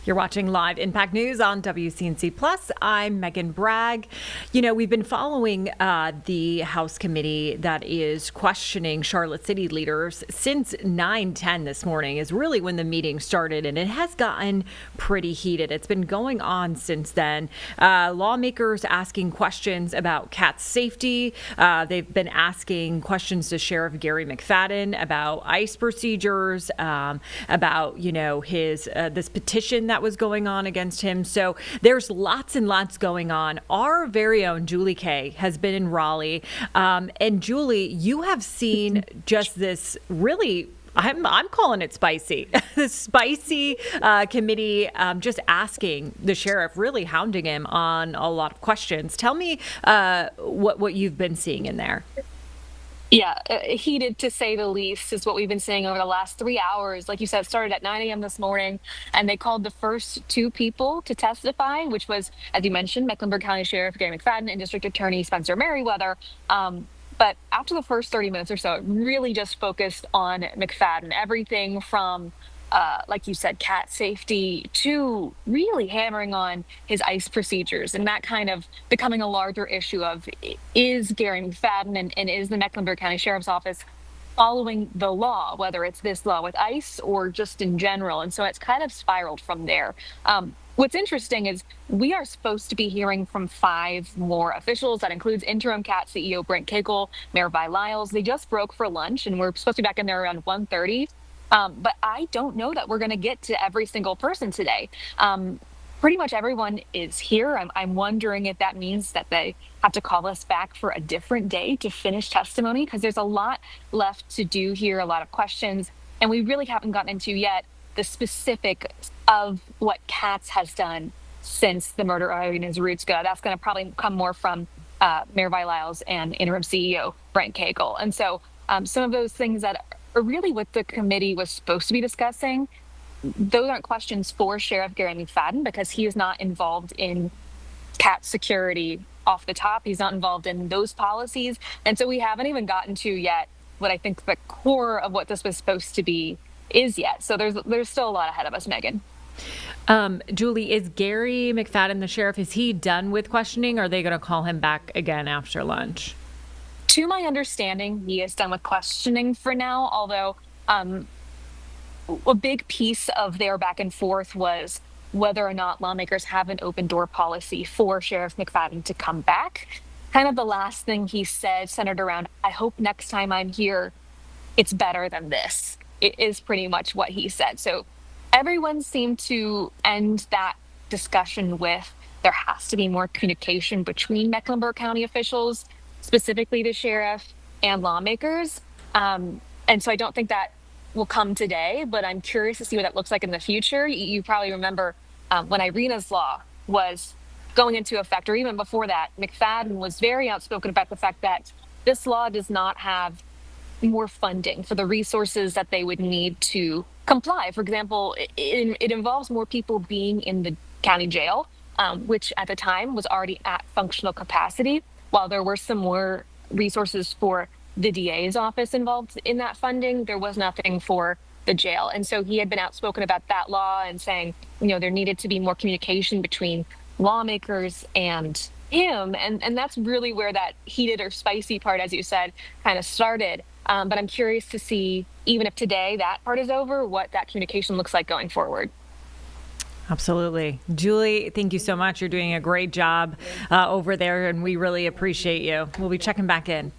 You're watching Live Impact News on WCNC Plus. I'm Megan Bragg. You know, we've been following the House Committee that is questioning Charlotte City leaders since 9:10 this morning is really when the meeting started, and it has gotten pretty heated. It's been going on since then. Lawmakers asking questions about cat safety. They've been asking questions to Sheriff Gary McFadden about ICE procedures, about, his this petition that was going on against him. So there's lots and lots going on. Our very own Julie Kay has been in Raleigh. And Julie, you have seen just this really, I'm calling it spicy, this spicy committee just asking the sheriff, really hounding him on a lot of questions. Tell me what you've been seeing in there. Yeah, heated to say the least is what we've been seeing over the last 3 hours. Like you said, it started at 9 a.m. this morning, and they called the first two people to testify, which was, as you mentioned, Mecklenburg County Sheriff Gary McFadden and District Attorney Spencer Merriweather. But after the first 30 minutes or so, it really just focused on McFadden. Everything from like you said, cat safety, to really hammering on his ICE procedures, and that kind of becoming a larger issue of, is Gary McFadden and is the Mecklenburg County Sheriff's Office following the law, whether it's this law with ICE or just in general. And so it's kind of spiraled from there. What's interesting is we are supposed to be hearing from 5 more officials. That includes interim CAT CEO Brent Cagle, Mayor Vi Lyles. They just broke for lunch, and we're supposed to be back in there around 1:30. But I don't know that we're going to get to every single person today. Pretty much everyone is here. I'm wondering if that means that they have to call us back for a different day to finish testimony, because there's a lot left to do here, a lot of questions, and we really haven't gotten into yet the specifics of what CATS has done since the murder of Irene Zarutska. That's going to probably come more from Mayor Vi Lyles and interim CEO Brent Cagle. And so some of those things that are really what the committee was supposed to be discussing, those aren't questions for Sheriff Gary McFadden, because he is not involved in cat security off the top. He's not involved in those policies. And so we haven't even gotten to yet what I think the core of what this was supposed to be is yet. So there's still a lot ahead of us, Megan. Julie, is Gary McFadden, the sheriff, is he done with questioning? Or are they going to call him back again after lunch? To my understanding, he is done with questioning for now, although a big piece of their back and forth was whether or not lawmakers have an open door policy for Sheriff McFadden to come back. Kind of the last thing he said centered around, I hope next time I'm here, it's better than this. It is pretty much what he said. So everyone seemed to end that discussion with, there has to be more communication between Mecklenburg County officials, specifically the sheriff and lawmakers. And so I don't think that will come today, but I'm curious to see what that looks like in the future. You probably remember when Irina's law was going into effect, or even before that, McFadden was very outspoken about the fact that this law does not have more funding for the resources that they would need to comply. For example, it involves more people being in the county jail, which at the time was already at functional capacity. While there were some more resources for the DA's office involved in that funding, there was nothing for the jail. And so he had been outspoken about that law and saying, there needed to be more communication between lawmakers and him. And that's really where that heated or spicy part, as you said, kind of started. But I'm curious to see, even if today that part is over, what that communication looks like going forward. Absolutely. Julie, thank you so much. You're doing a great job over there, and we really appreciate you. We'll be checking back in.